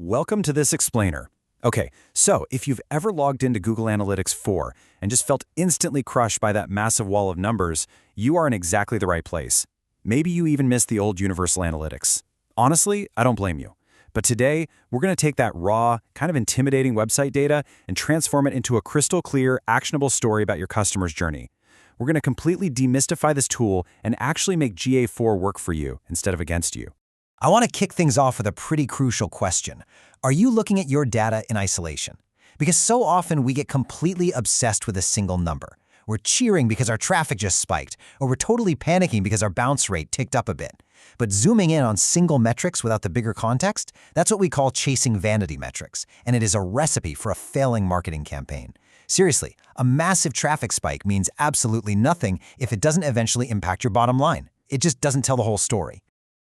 Welcome to this explainer. Okay, so if you've ever logged into Google Analytics 4 and just felt instantly crushed by that massive wall of numbers, you are in exactly the right place. Maybe you even missed the old Universal Analytics. Honestly, I don't blame you. But today, we're going to take that raw, kind of intimidating website data and transform it into a crystal clear, actionable story about your customer's journey. We're going to completely demystify this tool and actually make GA4 work for you instead of against you. I want to kick things off with a pretty crucial question. Are you looking at your data in isolation? Because so often we get completely obsessed with a single number. We're cheering because our traffic just spiked, or we're totally panicking because our bounce rate ticked up a bit. But zooming in on single metrics without the bigger context, that's what we call chasing vanity metrics, and it is a recipe for a failing marketing campaign. Seriously, a massive traffic spike means absolutely nothing if it doesn't eventually impact your bottom line. It just doesn't tell the whole story.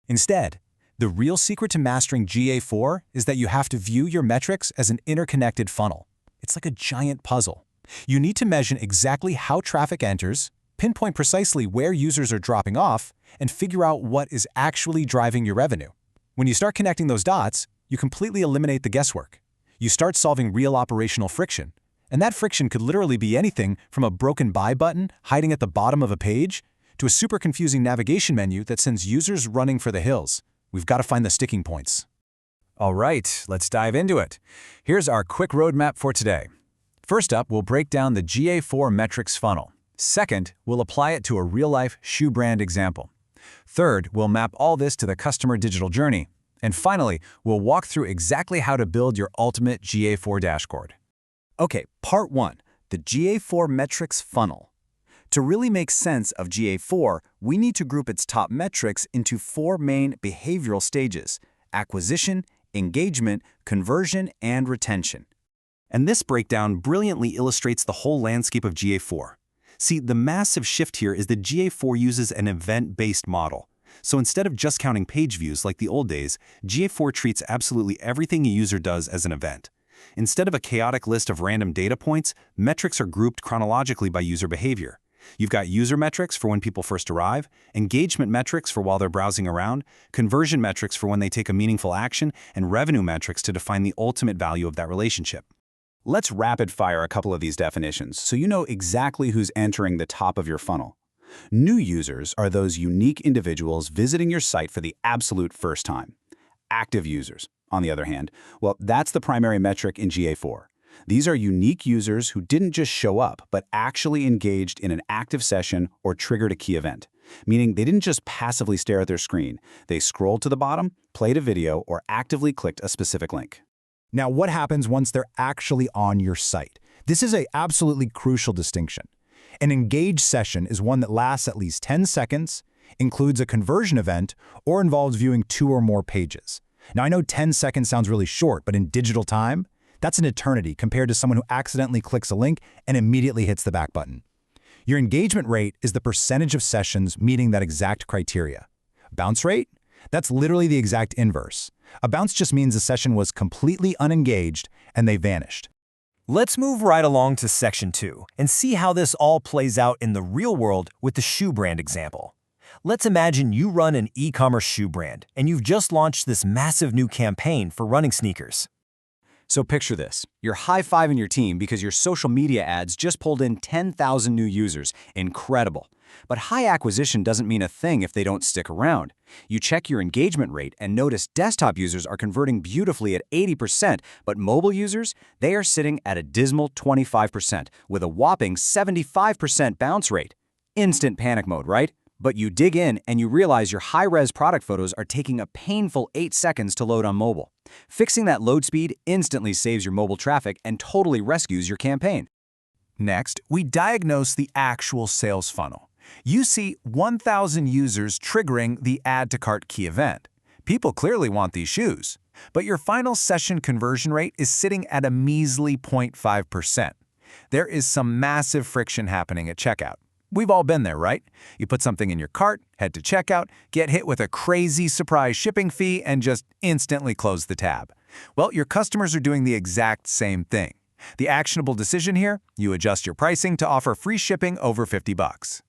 Instead, the real secret to mastering GA4 is that you have to view your metrics as an interconnected funnel. It's like a giant puzzle. You need to measure exactly how traffic enters, pinpoint precisely where users are dropping off, and figure out what is actually driving your revenue. When you start connecting those dots, you completely eliminate the guesswork. You start solving real operational friction. And that friction could literally be anything from a broken buy button hiding at the bottom of a page to a super confusing navigation menu that sends users running for the hills. We've got to find the sticking points. All right, let's dive into it. Here's our quick roadmap for today. First up, we'll break down the GA4 metrics funnel. Second, we'll apply it to a real-life shoe brand example. Third, we'll map all this to the customer digital journey. And finally, we'll walk through exactly how to build your ultimate GA4 dashboard. Okay, part 1, the GA4 metrics funnel. To really make sense of GA4, we need to group its top metrics into 4 main behavioral stages: acquisition, engagement, conversion, and retention. And this breakdown brilliantly illustrates the whole landscape of GA4. See, the massive shift here is that GA4 uses an event-based model. So instead of just counting page views like the old days, GA4 treats absolutely everything a user does as an event. Instead of a chaotic list of random data points, metrics are grouped chronologically by user behavior. You've got user metrics for when people first arrive, engagement metrics for while they're browsing around, conversion metrics for when they take a meaningful action, and revenue metrics to define the ultimate value of that relationship. Let's rapid-fire a couple of these definitions so you know exactly who's entering the top of your funnel. New users are those unique individuals visiting your site for the absolute first time. Active users, on the other hand, well, that's the primary metric in GA4. These are unique users who didn't just show up, but actually engaged in an active session or triggered a key event, meaning they didn't just passively stare at their screen. They scrolled to the bottom, played a video, or actively clicked a specific link. Now, what happens once they're actually on your site? This is an absolutely crucial distinction. An engaged session is one that lasts at least 10 seconds, includes a conversion event, or involves viewing 2 or more pages. Now, I know 10 seconds sounds really short, but in digital time, that's an eternity compared to someone who accidentally clicks a link and immediately hits the back button. Your engagement rate is the percentage of sessions meeting that exact criteria. Bounce rate? That's literally the exact inverse. A bounce just means the session was completely unengaged and they vanished. Let's move right along to section 2 and see how this all plays out in the real world with the shoe brand example. Let's imagine you run an e-commerce shoe brand and you've just launched this massive new campaign for running sneakers. So picture this. You're high-fiving your team because your social media ads just pulled in 10,000 new users. Incredible. But high acquisition doesn't mean a thing if they don't stick around. You check your engagement rate and notice desktop users are converting beautifully at 80%, but mobile users, they are sitting at a dismal 25% with a whopping 75% bounce rate. Instant panic mode, right? But you dig in and you realize your high-res product photos are taking a painful 8 seconds to load on mobile. Fixing that load speed instantly saves your mobile traffic and totally rescues your campaign. Next, we diagnose the actual sales funnel. You see 1,000 users triggering the Add to Cart key event. People clearly want these shoes, but your final session conversion rate is sitting at a measly 0.5%. There is some massive friction happening at checkout. We've all been there, right? You put something in your cart, head to checkout, get hit with a crazy surprise shipping fee, and just instantly close the tab. Well, your customers are doing the exact same thing. The actionable decision here, you adjust your pricing to offer free shipping over $50.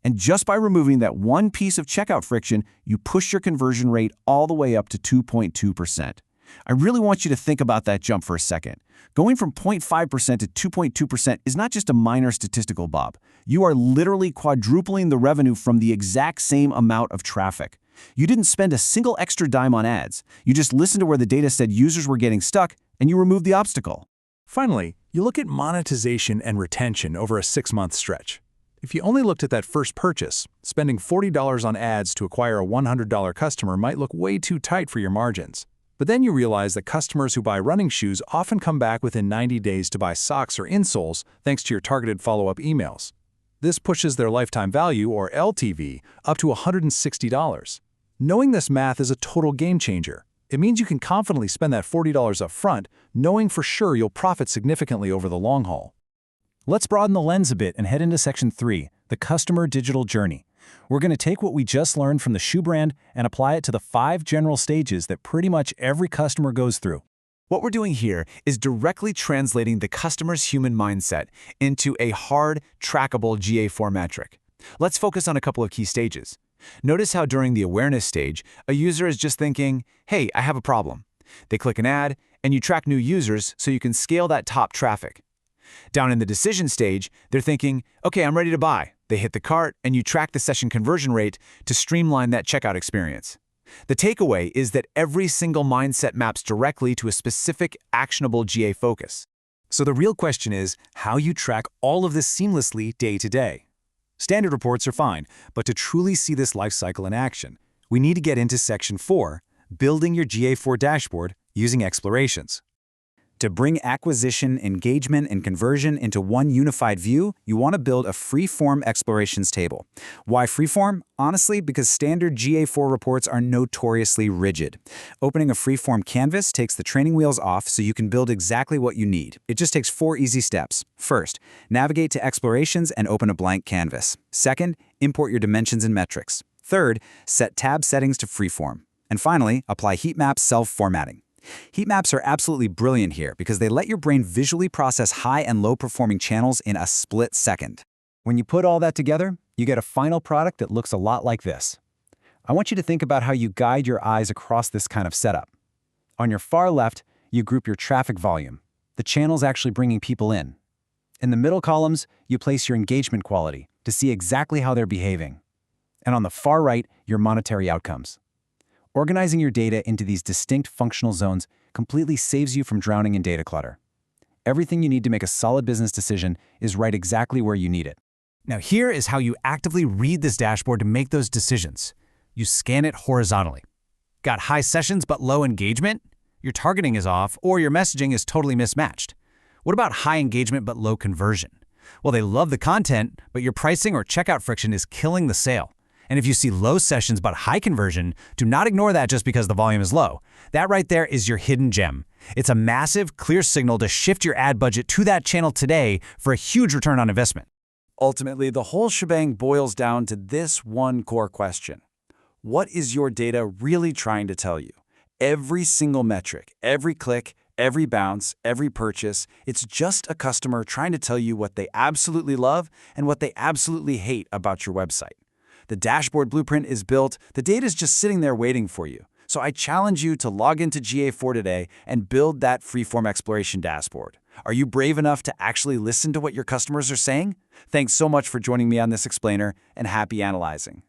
And just by removing that one piece of checkout friction, you push your conversion rate all the way up to 2.2%. I really want you to think about that jump for a second. Going from 0.5% to 2.2% is not just a minor statistical bob. You are literally quadrupling the revenue from the exact same amount of traffic. You didn't spend a single extra dime on ads. You just listened to where the data said users were getting stuck, and you removed the obstacle. Finally, you look at monetization and retention over a 6-month stretch. If you only looked at that first purchase, spending $40 on ads to acquire a $100 customer might look way too tight for your margins. But then you realize that customers who buy running shoes often come back within 90 days to buy socks or insoles thanks to your targeted follow-up emails. This pushes their lifetime value, or LTV, up to $160. Knowing this math is a total game changer. It means you can confidently spend that $40 up front, knowing for sure you'll profit significantly over the long haul. Let's broaden the lens a bit and head into Section 3, the customer digital journey. We're going to take what we just learned from the shoe brand and apply it to the 5 general stages that pretty much every customer goes through. What we're doing here is directly translating the customer's human mindset into a hard, trackable GA4 metric. Let's focus on a couple of key stages. Notice how during the awareness stage, a user is just thinking, hey, I have a problem. They click an ad, and you track new users so you can scale that top traffic. Down in the decision stage, they're thinking, okay, I'm ready to buy. They hit the cart, and you track the session conversion rate to streamline that checkout experience. The takeaway is that every single mindset maps directly to a specific, actionable GA focus. So the real question is how you track all of this seamlessly day to day. Standard reports are fine, but to truly see this life cycle in action, we need to get into Section 4, building your GA4 dashboard using explorations. To bring acquisition, engagement, and conversion into one unified view, you want to build a free-form explorations table. Why free-form? Honestly, because standard GA4 reports are notoriously rigid. Opening a free-form canvas takes the training wheels off so you can build exactly what you need. It just takes 4 easy steps. First, navigate to explorations and open a blank canvas. Second, import your dimensions and metrics. Third, set tab settings to freeform. And finally, apply heat maps self-formatting. Heat maps are absolutely brilliant here because they let your brain visually process high and low performing channels in a split second. When you put all that together, you get a final product that looks a lot like this. I want you to think about how you guide your eyes across this kind of setup. On your far left, you group your traffic volume, the channels actually bringing people in. In the middle columns, you place your engagement quality to see exactly how they're behaving. And on the far right, your monetary outcomes. Organizing your data into these distinct functional zones completely saves you from drowning in data clutter. Everything you need to make a solid business decision is right exactly where you need it. Now here is how you actively read this dashboard to make those decisions. You scan it horizontally. Got high sessions but low engagement? Your targeting is off, or your messaging is totally mismatched. What about high engagement but low conversion? Well, they love the content, but your pricing or checkout friction is killing the sale. And if you see low sessions but high conversion, do not ignore that just because the volume is low. That right there is your hidden gem. It's a massive, clear signal to shift your ad budget to that channel today for a huge return on investment. Ultimately, the whole shebang boils down to this one core question. What is your data really trying to tell you? Every single metric, every click, every bounce, every purchase, it's just a customer trying to tell you what they absolutely love and what they absolutely hate about your website. The dashboard blueprint is built, the data is just sitting there waiting for you. So I challenge you to log into GA4 today and build that freeform exploration dashboard. Are you brave enough to actually listen to what your customers are saying? Thanks so much for joining me on this explainer, and happy analyzing.